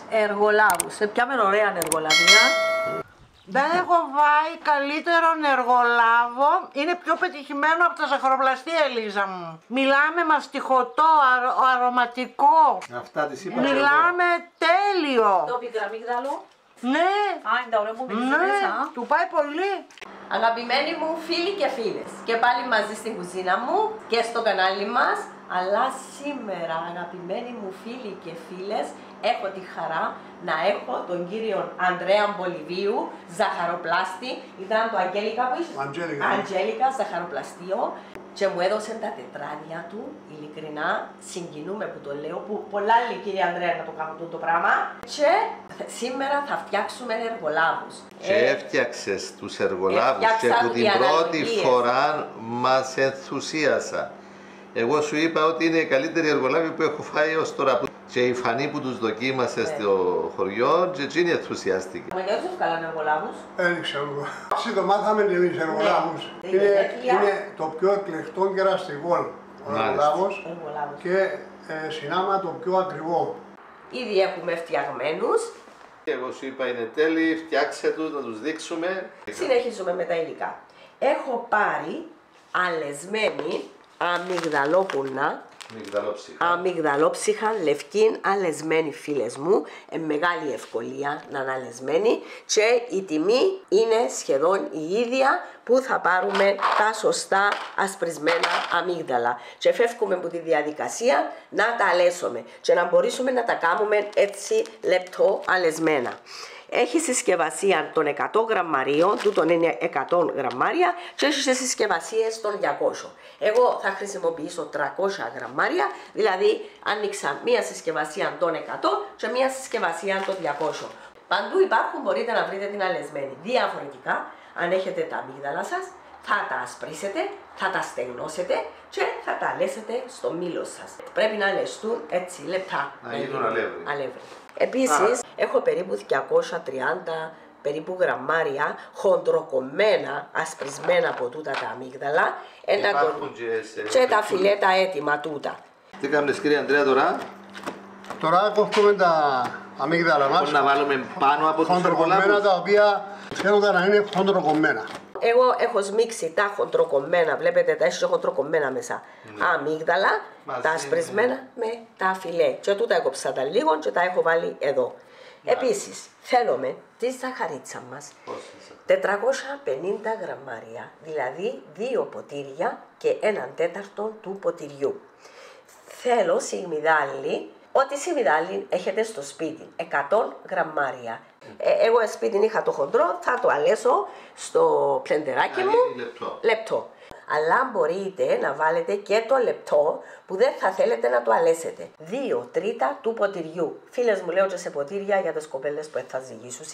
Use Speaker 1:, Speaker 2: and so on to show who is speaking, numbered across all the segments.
Speaker 1: Εργολάβους. Σε ποια με ωραία εργολαβία.
Speaker 2: Δεν έχω βάει καλύτερον εργολάβο. Είναι πιο πετυχημένο από τα ζαχαροπλαστεία, Ελίζα μου. Μιλάμε μαστιχωτό, αρωματικό.
Speaker 3: Αυτά τις είπα.
Speaker 2: Μιλάμε τέλειο.
Speaker 1: Το πικραμίγδαλο.
Speaker 2: Ναι.
Speaker 1: Α, είναι τα ωραία μου
Speaker 2: Ναι, του πάει πολύ.
Speaker 1: Αγαπημένοι μου φίλοι και φίλες, και πάλι μαζί στην κουζίνα μου και στο κανάλι μας, αλλά σήμερα αγαπημένοι μου φίλοι και φίλες, έχω τη χαρά να έχω τον κύριο Ανδρέα Μπολιβίου, ζαχαροπλάστη, ήταν το Αγγέλικα που είσαι, Αγγέλικα, ζαχαροπλαστείο, και μου έδωσε τα τετράδια του, ειλικρινά, συγκινούμε που το λέω, που πολλά λέει κύριε Ανδρέα να το κάνουν το πράγμα, και σήμερα θα φτιάξουμε εργολάβους.
Speaker 3: Και έφτιαξες τους εργολάβους και που την πρώτη φορά μας ενθουσίασα. Εγώ σου είπα ότι είναι η καλύτερη εργολάβη που έχω φάει ως τώρα. Και η Φανή που τους δοκίμασε στο χωριό, και εκείνη ενθουσιάστηκε.
Speaker 1: Μου νιώθεις καλά με εργολάβους.
Speaker 4: Δεν ξέρω. Εσύ το μάθαμε και εμείς εργολάβους. Είναι το πιο εκλεκτό κεραστικό ο εργολάβος και συνάμα το πιο ακριβό.
Speaker 1: Ήδη έχουμε φτιαγμένους.
Speaker 3: Εγώ σου είπα είναι τέλειοι, φτιάξε τους, να τους δείξουμε.
Speaker 1: Συνεχίζουμε με τα υλικά. Έχω πάρει αλεσμένη αμυγδαλόπουλνα. Αμυγδαλόψυχα, λευκή, αλεσμένη φίλες μου, μεγάλη ευκολία να είναι αλεσμένη, και η τιμή είναι σχεδόν η ίδια που θα πάρουμε τα σωστά ασπρισμένα αμύγδαλα, και φεύγουμε από τη διαδικασία να τα αλέσουμε και να μπορέσουμε να τα κάνουμε έτσι λεπτό αλεσμένα. Έχει συσκευασία των 100 γραμμαρίων, τούτον είναι 100 γραμμάρια, και έχει συσκευασίες των 200. Εγώ θα χρησιμοποιήσω 300 γραμμάρια, δηλαδή άνοιξα μία συσκευασία των 100 και μία συσκευασία των 200. Παντού υπάρχουν, μπορείτε να βρείτε την αλεσμένη. Διαφορετικά, αν έχετε τα αμύγδαλα σας, θα τα ασπρίσετε, θα τα στεγνώσετε και θα τα αλέσετε στο μήλο σας. Πρέπει να αλεστούν έτσι λεπτά.
Speaker 3: Να γίνουν αλεύρι.
Speaker 1: Επίσης, έχω περίπου 230 περίπου γραμμάρια χοντροκομμένα, ασπρισμένα από τούτα τα αμύγδαλα, και τα φιλέτα έτοιμα τούτα.
Speaker 3: Τι κάνεις κύριε Ανδρέα τώρα?
Speaker 4: Τώρα κόφτουμε τα αμύγδαλα μας.
Speaker 3: Να βάλουμε πάνω από τους εργολάβους,
Speaker 4: τα οποία θέλουν να είναι χοντροκομμένα.
Speaker 1: Εγώ έχω σμίξει τα χοντροκομμένα, βλέπετε τα έχει χοντροκομμένα μέσα, αμύγδαλα, τα ασπρισμένα με τα φιλέ. Και τούτα έκοψα τα λίγο και τα έχω βάλει εδώ. Επίσης, θέλουμε τη ζαχαρίτσα μας, 450 γραμμάρια, δηλαδή 2 ποτήρια και 1/4 του ποτηριού. Θέλω σιγμιδάλι, ό,τι σιγμιδάλι έχετε στο σπίτι, 100 γραμμάρια. Εγώ σπίτι είχα το χοντρό, θα το αλέσω στο πλεντεράκι μου, λεπτό. Αλλά μπορείτε να βάλετε και το λεπτό που δεν θα θέλετε να το αλέσετε. 2/3 του ποτηριού. Φίλες μου, λέω και σε ποτήρια για τις κοπέλες που θα ζυγίσουν.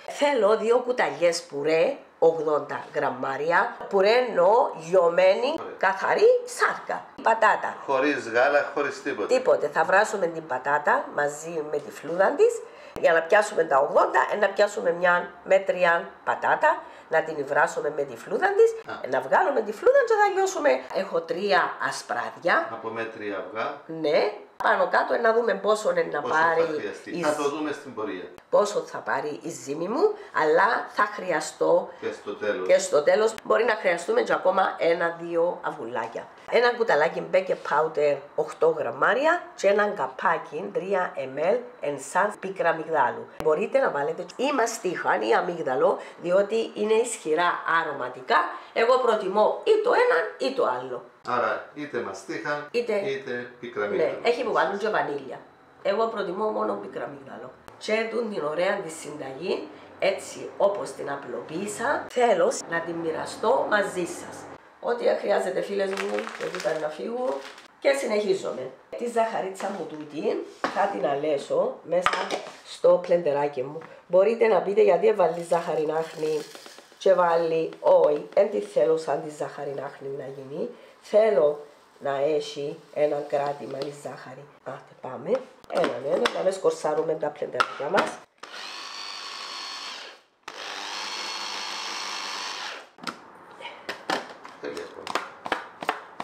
Speaker 1: Θέλω 2 κουταλιές πουρέ, 80 γραμμάρια. Πουρέ εννοώ γιωμένη, καθαρή σάρκα. Πατάτα.
Speaker 3: χωρίς γάλα, χωρίς τίποτα.
Speaker 1: Τίποτε. Θα βράσουμε την πατάτα μαζί με τη φλούδα της. Για να πιάσουμε τα 80, να πιάσουμε μια μέτρια πατάτα, να την βράσουμε με τη φλούδα της, να βγάλουμε τη φλούδα και θα λιώσουμε. Έχω 3 ασπράδια.
Speaker 3: Από μέτρια αυγά.
Speaker 1: Ναι. Πάνω κάτω να δούμε πόσο είναι να πάρει.
Speaker 3: Θα το δούμε στην πορεία.
Speaker 1: Πόσο θα πάρει η ζύμη μου, αλλά θα χρειαστώ
Speaker 3: και
Speaker 1: στο τέλος μπορεί να χρειαστούμε και ακόμα 1-2 αυγουλάκια. Ένα κουταλάκι baking powder 8 γραμμάρια και ένα καπάκι 3 ml ενσάν πίκρα αμυγδάλου. Μπορείτε να βάλετε ή μαστίχα ή αμύγδαλο, διότι είναι ισχυρά αρωματικά. Εγώ προτιμώ ή το ένα ή το άλλο.
Speaker 3: Άρα είτε μαστίχα είτε πικραμίγδαλο.
Speaker 1: Ναι, έχει που βάλουν και βανίλια. Εγώ προτιμώ μόνο πικραμίγδαλο. Και την ωραία τη συνταγή, έτσι όπως την απλοποίησα, θέλω να την μοιραστώ μαζί σας. Ό,τι χρειάζεται φίλες μου, εδώ να φύγω και συνεχίζομαι. Τη ζαχαρίτσα μου τούτη θα την αλέσω μέσα στο πλεντεράκι μου. Μπορείτε να πείτε γιατί βάλει ζαχαρινάχνη και βάλει όχι, δεν τη θέλω σαν τη ζαχαρινάχνη να γίνει. Θέλω να έχει ένα κράτημα η ζάχαρη. Άτε πάμε, έναν, να σκορσάρουμε τα πλεντεράκια μας.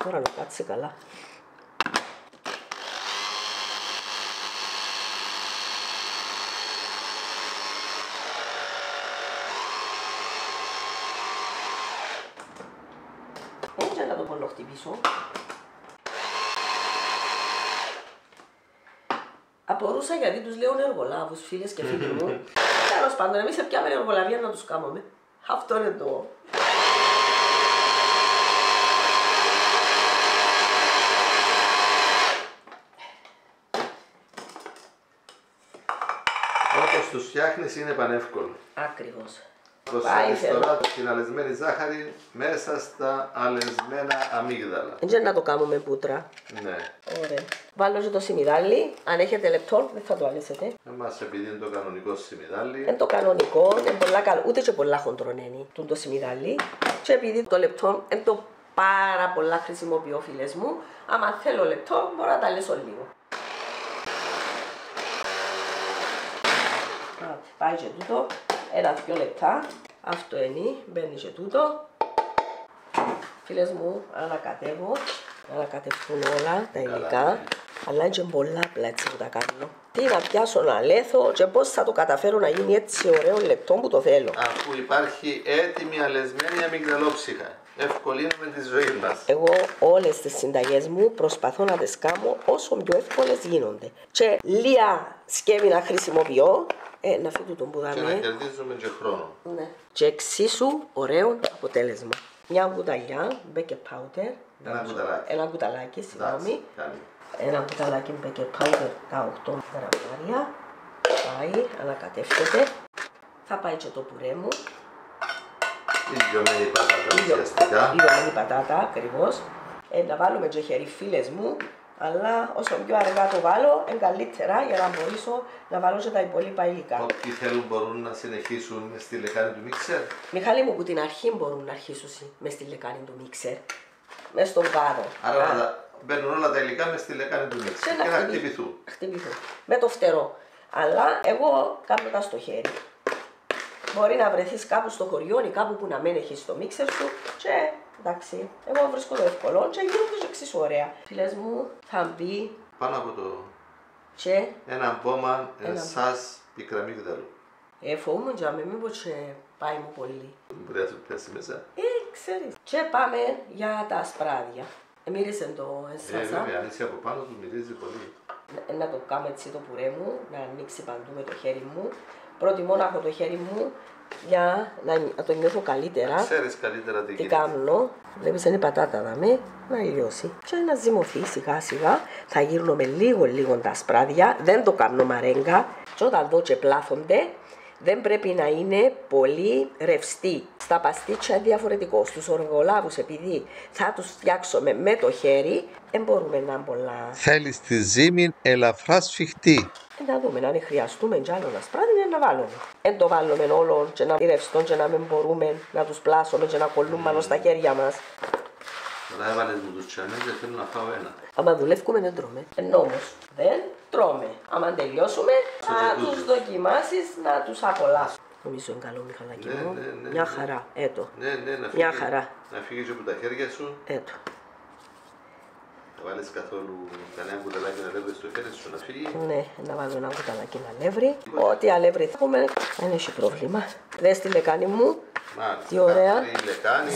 Speaker 1: Τώρα να κάτσει καλά. χτυπήσω. Απορούσα γιατί τους λέω εργολάβους, φίλες και φίλοι μου. Τέλος πάντων, εμείς πιάμε εργολαβία να τους κάνουμε. Αυτό είναι το...
Speaker 3: Όπως τους φτιάχνεις είναι πανεύκολο.
Speaker 1: Ακριβώς.
Speaker 3: Προσθέτεις τώρα την αλεσμένη ζάχαρη μέσα στα αλεσμένα αμύγδαλα.
Speaker 1: Έτσι να το κάνουμε πούτρα.
Speaker 3: Ναι.
Speaker 1: Ωραία. Βάλω και το σιμιδάλι. Αν έχετε λεπτό, δεν θα το αλέσετε.
Speaker 3: Εμάς επειδή είναι το κανονικό σιμιδάλι.
Speaker 1: Είναι το κανονικό, είναι πολλά καλό, ούτε και πολλά χοντρονένει το σιμιδάλι. Και επειδή το λεπτό είναι το πάρα πολλά χρησιμοποιώ, φίλες μου, άμα θέλω λεπτό μπορώ να τα λέσω λίγο. Πάει και τούτο, 1-2 λεπτά. Αυτό είναι, μπαίνει και τούτο. Φίλες μου, ανακατευτούν όλα τα υλικά. Αλλά είναι και πολλά απλά έτσι που τα κάνω. Τι να πιάσω να λέθω και πώς θα το καταφέρω να γίνει έτσι ωραίο λεπτό που το θέλω.
Speaker 3: Αφού υπάρχει έτοιμη αλεσμένη αμυγδαλόψυχα. Ευκολύνουμε τη ζωή μας.
Speaker 1: Εγώ όλες τις συνταγές μου προσπαθώ να τις κάνω όσο πιο εύκολες γίνονται. Και λίγα σκεύη να χρησιμοποιώ, να φύγω τον πουδάμε.
Speaker 3: Και να κερδίζουμε και χρόνο.
Speaker 1: Ναι. Και εξίσου ωραίο αποτέλεσμα. Μια κουταλιά, baking powder. Ένα κουταλάκι, συγγνώμη. Ένα κουταλάκι baking powder, τα 8 γραμμάρια. Πάει, ανακατεύεται. Θα πάει και το πουρέ μου.
Speaker 3: Η λιωμένη πατάτα ουσιαστικά.
Speaker 1: Η λιωμένη πατάτα, ακριβώς. Να βάλουμε και χέρι, φίλες μου. Αλλά όσο πιο αργά το βάλω, είναι καλύτερα για να μπορέσω να βάλω και τα υπόλοιπα υλικά.
Speaker 3: Όποιοι θέλουν μπορούν να συνεχίσουν στη λεκάνη του μίξερ.
Speaker 1: Μιχάλη μου, που την αρχή μπορούν να αρχίσουν μες στη λεκάνη του μίξερ. Μες στον βάρο.
Speaker 3: Άρα μπαίνουν όλα τα υλικά μες στη λεκάνη του μίξερ και να χτυπηθούν.
Speaker 1: Με το φτερό. Αλλά εγώ κάνω τα στο χέρι. Μπορεί να βρεθείς κάπου στο χωριό ή κάπου που να μην έχεις το μίξερ σου και εντάξει, εγώ βρίσκω το εύκολο και γίνονται και εξίσου ωραία. Φίλες μου, θα μπει
Speaker 3: πάνω από το
Speaker 1: και
Speaker 3: ένα μπόμα εσάς πικραμίγδαλου.
Speaker 1: Φοβούμαι για με μήπως πάει μου πολύ.
Speaker 3: Μπορεί να το πιάσει μέσα.
Speaker 1: Ξέρεις. Και πάμε για τα ασπράδια. Μύρισε το ενσάσα.
Speaker 3: Βέβαια, αν είσαι από πάνω του μυρίζει πολύ.
Speaker 1: Να το κάνω έτσι το πουρέ μου, να ανοίξει παντού με το χέρι μου. Προτιμώ να έχω το χέρι μου για να το νιώθω καλύτερα.
Speaker 3: Ξέρεις καλύτερα τι γίνεται.
Speaker 1: Τι κάνω, βλέπεις είναι η πατάτα δάμε, να λιώσει. Και να ζυμωθεί σιγά σιγά, θα γύρνουμε λίγο τα ασπράδια, δεν το κάνω μαρέγκα. Και όταν δω και πλάθονται, δεν πρέπει να είναι πολύ ρευστοί. Στα παστίτσια διαφορετικό. Στους οργολάβους, επειδή θα τους φτιάξουμε με το χέρι, δεν μπορούμε να πολλά.
Speaker 3: Θέλεις τη ζύμη ελαφρά σφιχτή.
Speaker 1: Να δούμε, αν χρειαστούμε κι άλλο ασπράδι, να βάλουμε. Δεν το βάλουμε όλο και να ρευστούν και να μην μπορούμε να τους πλάσουμε και να κολλούν πάνω στα χέρια μας.
Speaker 3: Τώρα έβαλες μου τους τσάνες και θέλω να φάω ένα.
Speaker 1: Άμα δουλεύουμε δεν τρώμε. Ενώ όμως δεν τρώμε. Άμα τελειώσουμε να τους δοκιμάσεις, να τους απολαύσεις. Νομίζω είναι καλό, Μιχαλάκη μου. Μια χαρά. Έτω. Μια χαρά.
Speaker 3: Να φύγεις από τα χέρια σου.
Speaker 1: Έτω.
Speaker 3: Θα βάλεις καθόλου κανένα κουταλάκι αλεύρι στο χέρι σου να φύγει.
Speaker 1: Ναι, να βάλω ένα κουταλάκι αλεύρι. Ό,τι αλεύρι θα έχουμε, δεν έχει πρόβλημα. Δες τη λεκάνη μου. Τι ωραία.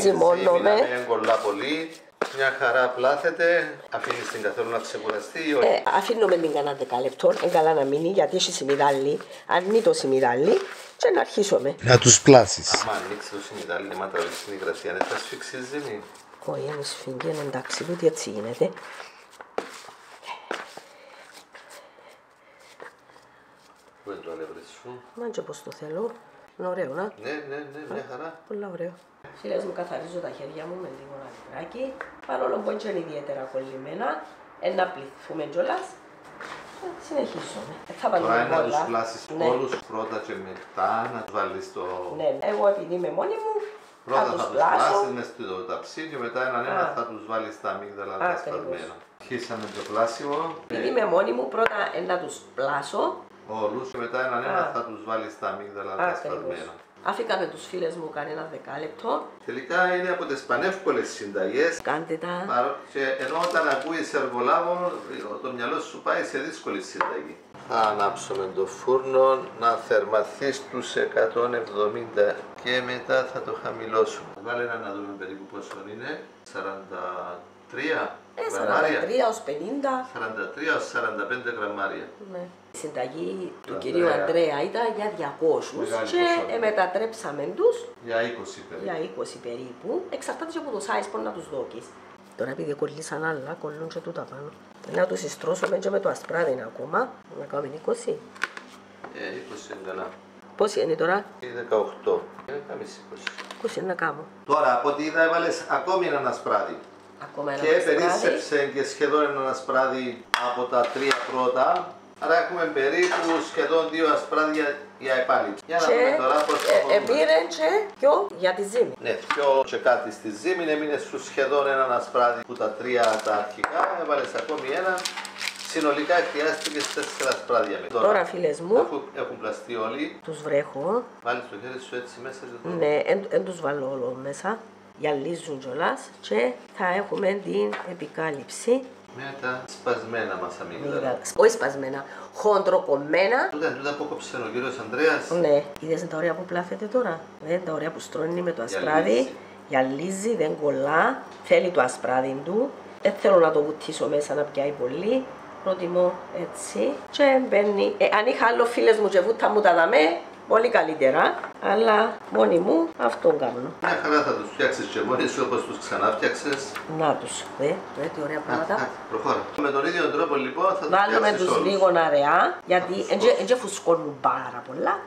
Speaker 3: Ζυμώνομαι. Δεν κολλά πολύ. Μια χαρά πλάθεται. Αφήνεις την καθόλου να ξεκουραστεί ή όχι.
Speaker 1: Αφήνουμε την κανένα 10 λεπτό. Είναι καλά να μείνει γιατί έχει σιμιδάλι. Αρνεί το σιμιδάλι και να αρχίσουμε.
Speaker 3: Να τους πλάσεις. Άμα ανοίξει το σιμιδάλι, άμα τραβήξει την υγρασία, δεν θα σφίξει η ζύμη.
Speaker 1: Όχι, είναι σφίγγει, είναι εντάξει, τούτη έτσι γίνεται.
Speaker 3: Πού είναι το αλεύρι σου?
Speaker 1: Μάντια πως το θέλω. Είναι ωραίο, να.
Speaker 3: Ναι, μια χαρά.
Speaker 1: Πολύ ωραίο. Φίλες μου, καθαρίζω τα χέρια μου με λίγο αλευράκι. Παρόλο που είναι ιδιαίτερα κολλημένα, να πληθούμε κιόλας. Συνεχίσουμε.
Speaker 3: Τώρα είναι να τους πλάσεις όλους πρώτα και μετά να τους βάλεις το...
Speaker 1: Ναι, εγώ επειδή είμαι μόνη μου,
Speaker 3: πρώτα θα τους πλάσεις μες στο ταψί και μετά έναν θα τους βάλεις τα αμύγδαλα τα σπασμένα. Αρχίσαμε το πλάσιμο.
Speaker 1: Επειδή είμαι μόνη μου, πρώτα να τους πλάσω.
Speaker 3: Όλους και μετά έναν θα τους βάλεις τα αμύγδαλα τα σπασμένα.
Speaker 1: Αφήκαμε τους φίλες μου κανένα 10 λεπτό.
Speaker 3: Τελικά είναι από τις πανεύκολες συνταγές.
Speaker 1: Κάντε τα.
Speaker 3: Και ενώ όταν ακούεις εργολάβο, το μυαλό σου πάει σε δύσκολη συνταγή. Θα ανάψουμε το φούρνο να θερμαθεί στους 170 και μετά θα το χαμηλώσουμε. Βάλε ένα να δούμε περίπου πόσο είναι. 40 43
Speaker 1: 43 ως 50.
Speaker 3: 43 ως 45 γραμμάρια.
Speaker 1: Ναι. Η συνταγή του κυρίου Ανδρέα ήταν για 200 και μετατρέψαμε τους
Speaker 3: για 20 περίπου.
Speaker 1: Για 20 περίπου. Εξαρτάται και από το size που να τους δώκεις. Τώρα επειδή κολλήσαν άλλα, κολλούν και τούτα πάνω. Να τους συστρώσουμε και με το ασπράδι ακόμα. Να κάνουμε 20.
Speaker 3: 20 είναι καλά.
Speaker 1: Πόσοι είναι τώρα?
Speaker 3: 18. Είναι καμίς 20.
Speaker 1: 20 να κάνω.
Speaker 3: Τώρα από ό,τι είδα έβαλες ακόμη έναν ασπράδι.
Speaker 1: Ακόμα ένα
Speaker 3: και
Speaker 1: ασπράδι.
Speaker 3: περίσσεψε και σχεδόν έναν ασπράδι από τα 3 πρώτα. Άρα έχουμε περίπου σχεδόν 2 ασπράδια για επάλυψη. Για να δούμε τώρα πώς προχωρούμε.
Speaker 1: Επήρε και πιο για τη ζύμη.
Speaker 3: Ναι, πιο και κάτι στη ζύμη, έμεινε σου σχεδόν έναν ασπράδι που τα 3 τα αρχικά, έβαλες ακόμη ένα. Συνολικά χρειάστηκε 4 ασπράδια.
Speaker 1: Τώρα φίλες μου,
Speaker 3: αφού έχουν πλαστεί όλοι,
Speaker 1: τους βρέχω.
Speaker 3: βάλεις το χέρι σου έτσι μέσα.
Speaker 1: Ναι, εν τους βάλω όλο μέσα. Γυαλίζουν κιόλας και θα έχουμε την επικάλυψη.
Speaker 3: Με τα σπασμένα μας αμύγδαλα.
Speaker 1: Όχι σπασμένα, χοντροκομμένα.
Speaker 3: Τούτα που κόψε ο κύριος Ανδρέας.
Speaker 1: Ναι, είδες τα ωραία που πλάθεται τώρα. Τα ωραία που στρώνει με το ασπράδι. Γυαλίζει, δεν κολλά. Θέλει το ασπράδι του. Δεν θέλω να το βουτήσω μέσα να πιάει πολύ. Προτιμώ έτσι. Και μπαίνει. Αν είχα άλλο φίλες μου και βούτα μου τα δαμέ, πολύ καλύτερα, αλλά μόνη μου αυτόν κάνω.
Speaker 3: Μια χαρά θα τους φτιάξεις και μόνοι σου όπως τους ξανάφτιαξες.
Speaker 1: Να τους, τι ωραία πράγματα.
Speaker 3: Προχώρα. Με τον ίδιο τρόπο λοιπόν θα τους
Speaker 1: Βάλουμε
Speaker 3: φτιάξεις
Speaker 1: τους
Speaker 3: όλους.
Speaker 1: λίγο αραιά, γιατί δεν φουσκώνουν πάρα πολλά,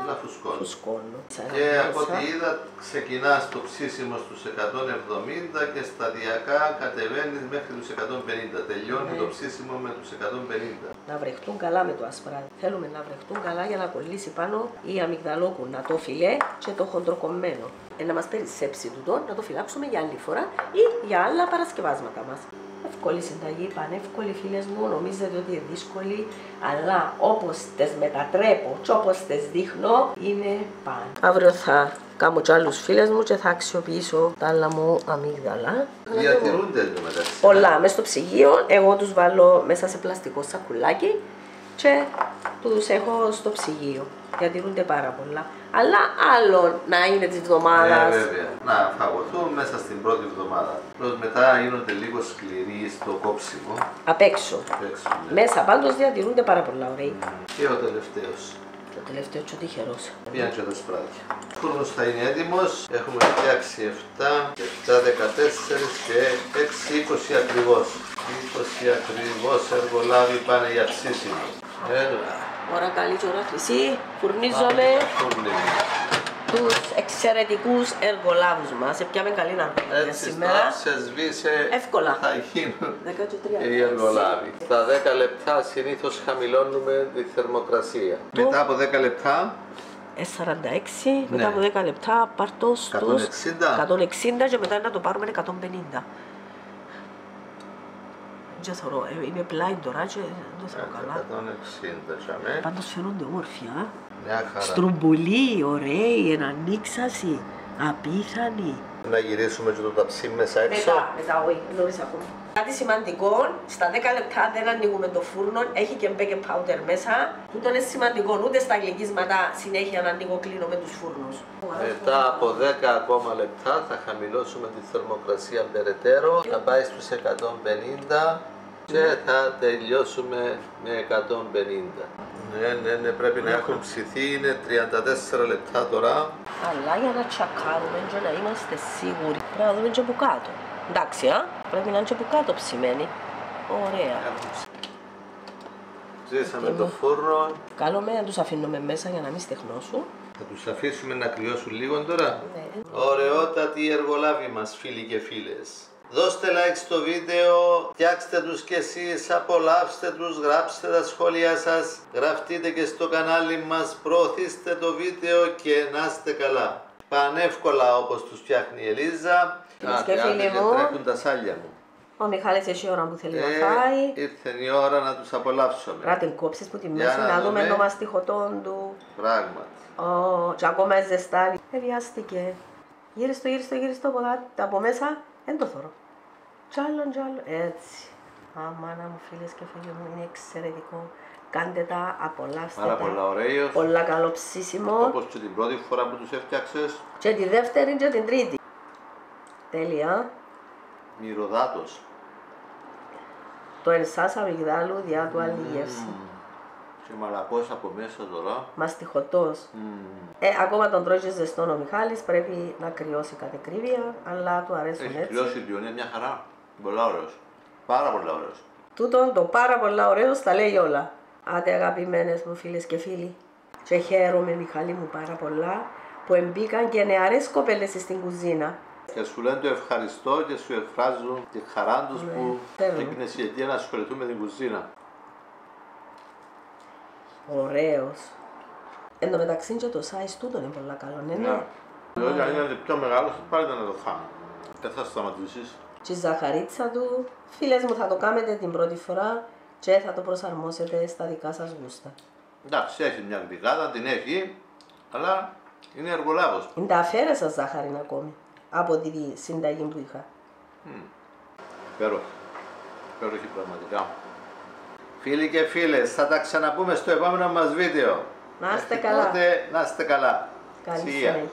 Speaker 1: αλλά φουσκώνουν.
Speaker 3: Και από ό,τι είδα ξεκινάς το ψήσιμο στους 170 και σταδιακά κατεβαίνεις μέχρι τους 150. Τελειώνει το ψήσιμο με τους 150.
Speaker 1: Να βρεχτούν καλά με το ασπράδι. Θέλουμε να βρεχτούν καλά για να κολλήσει πάνω η αμυγδαλόκουνα, το φιλέ και το χοντροκομμένο. Να μας περισσέψει τούτο, να το φυλάξουμε για άλλη φορά ή για άλλα παρασκευάσματα μας. Εύκολη συνταγή, πανεύκολη φίλες μου, νομίζετε ότι είναι δύσκολη, αλλά όπως τις μετατρέπω και όπως τις δείχνω, είναι παν. Αύριο θα κάνω κι άλλους φίλες μου και θα αξιοποιήσω τα άλλα μου αμύγδαλα.
Speaker 3: Διατηρούνται εδώ μεταξύ.
Speaker 1: Πολλά, μέσα στο ψυγείο, εγώ τους βάλω μέσα σε πλαστικό σακουλάκι και τους έχω στο ψυγείο. Διατηρούνται πάρα πολλά. Αλλά άλλο να είναι της εβδομάδας.
Speaker 3: Ναι, βέβαια. Να φαγωθούν μέσα στην πρώτη εβδομάδα. Προς μετά γίνονται λίγο σκληροί στο κόψιμο.
Speaker 1: Απ' έξω.
Speaker 3: Ναι.
Speaker 1: Μέσα πάντως διατηρούνται πάρα πολλά ωραίοι.
Speaker 3: Και ο τελευταίος.
Speaker 1: Το τελευταίο και ο τυχερός.
Speaker 3: Πήγαν και τα σπράδια. Ο φούρνος θα είναι έτοιμος. Έχουμε φτιάξει 7, 7, 14 και 6, 20 ακριβώς. 20 ακριβώς εργολάβοι πάνε για ψήσιμο. Έλα.
Speaker 1: Ώρα καλή και ώρα χρυσή. Φουρνίζομαι τους εξαιρετικούς εργολάβους μας. Πιάμε καλή ναρκωτική σήμερα.
Speaker 3: Έτσι σε σβήσε,
Speaker 1: εύκολα.
Speaker 3: Θα γίνουν
Speaker 1: 13.
Speaker 3: οι εργολάβοι. Στα 10 λεπτά συνήθως χαμηλώνουμε τη θερμοκρασία. Μετά από 10 λεπτά
Speaker 1: 46,
Speaker 3: ναι.
Speaker 1: Μετά από 10 λεπτά πάρ' το στους
Speaker 3: 160
Speaker 1: και μετά να το πάρουμε 150. Δεν θωρώ, είμαι πλάι τώρα και δεν το θωρώ καλά.
Speaker 3: 160
Speaker 1: Πάντως φαίνονται όμορφια.
Speaker 3: Μια χαρά.
Speaker 1: Στρομπολοί, ωραίοι, εν ανοίξασοι, απίθανοι.
Speaker 3: Να γυρίσουμε και το ταψί μέσα έξω.
Speaker 1: Μετά, όχι, νωρίς ακόμα. Κάτι σημαντικό, στα 10 λεπτά δεν ανοίγουμε το φούρνο, έχει και baking powder μέσα. Τούτο είναι σημαντικό, ούτε στα γλυκίσματα συνέχεια να ανοίγω κλείνω με τους φούρνους.
Speaker 3: Μετά από 10 ακόμα λεπτά θα χαμηλώσουμε τη θερμοκρασία περαιτέρω, θα πάει στους 150 και θα τελειώσουμε με 150. Ναι, πρέπει να έχουν ψηθεί, είναι 34 λεπτά τώρα.
Speaker 1: Αλλά για να τσακάρουμε και να είμαστε σίγουροι, πρέπει να δούμε και από κάτω. Εντάξει, πρέπει να είναι και από κάτω ψημένη. Ωραία.
Speaker 3: Ψήσαμε το φούρνο.
Speaker 1: Κάλουμε να τους αφήνουμε μέσα για να μην στεχνώσουν.
Speaker 3: Θα τους αφήσουμε να κρυώσουν λίγο τώρα.
Speaker 1: Ναι.
Speaker 3: Ωραιότατοι εργολάβοι μας, φίλοι και φίλες. Δώστε like στο βίντεο, φτιάξτε τους κι εσείς, απολαύστε τους, γράψτε τα σχόλια σας, γραφτείτε και στο κανάλι μας, προωθήστε το βίντεο και να είστε καλά. Πανεύκολα όπως τους φτιάχνει η Ελίζα.
Speaker 1: Και φίλοι μου,
Speaker 3: τρέχουν τα σάλια μου.
Speaker 1: ο Μιχάλης έχει ώρα που θέλει να φάει.
Speaker 3: Ήρθε η ώρα να τους απολαύσουμε.
Speaker 1: Πρέπει να την κόψεις που τη μέση, να δούμε το μαστιχωτόν του.
Speaker 3: Πράγματι.
Speaker 1: Και ακόμα ζεστάνει. Βιάστηκε. Γύριστο ποδάτι από μέσα, δεν το θωρώ. Κι άλλον. Έτσι. Αμάνα μου φίλες και φίλοι μου, είναι εξαιρετικό. Κάντε τα, απολαύστε
Speaker 3: Πάρα
Speaker 1: τα.
Speaker 3: πολλά ωραίος.
Speaker 1: Πολλά καλό ψήσιμο.
Speaker 3: Όπως και την πρώτη φορά που τους έφτιαξες.
Speaker 1: Και τη δεύτερη και την τρίτη. Τέλεια.
Speaker 3: Μυρωδάτος.
Speaker 1: Το ενσάς αμυγδάλου διά του άλλη γεύση.
Speaker 3: Και μαλακός από μέσα τώρα.
Speaker 1: Μαστιχωτός. Ακόμα τον τρώει και ζεστόν ο Μιχάλης, πρέπει να κρυώσει κατ' ακρίβεια, αλλά του αρέσουν έτσι.
Speaker 3: Έχει κρυώσει λίγο, είναι μια χαρά. Πολλά ωραίος. Πάρα πολλά ωραίος.
Speaker 1: Τούτον το πάρα πολλά ωραίος τα λέει όλα. Άντε αγαπημένες μου φίλες και φίλοι. Και χαίρομαι Μιχάλη μου πάρα πολλά που εμπήκαν και νεαρές κοπέλες στην κουζίνα.
Speaker 3: Και σου λένε το ευχαριστώ και σου εκφράζουν τη χαρά τους που έκρινες η αιτία να ασχοληθούν με την κουζίνα.
Speaker 1: Ωραίος. Εν τω μεταξύ και το size τούτο είναι πολύ καλό, ναι.
Speaker 3: Διότι αν είναι πιο μεγάλος πάλι να το φάμε. Δεν θα σταματήσεις.
Speaker 1: Και η ζαχαρίτσα του, φίλες μου, θα το κάνετε την πρώτη φορά και θα το προσαρμόσετε στα δικά σας γούστα.
Speaker 3: Εντάξει, έχει μια γλυκάδα, την έχει, αλλά είναι εργολάβος.
Speaker 1: Είναι τα αφαίρεσα ζάχαρη ακόμη από τη συνταγή που είχα.
Speaker 3: Υπέροχη πραγματικά. Φίλοι και φίλες, θα τα ξαναπούμε στο επόμενο μας βίντεο.
Speaker 1: Να είστε καλά.
Speaker 3: Να είστε καλά.
Speaker 1: Καλή συνέχεια.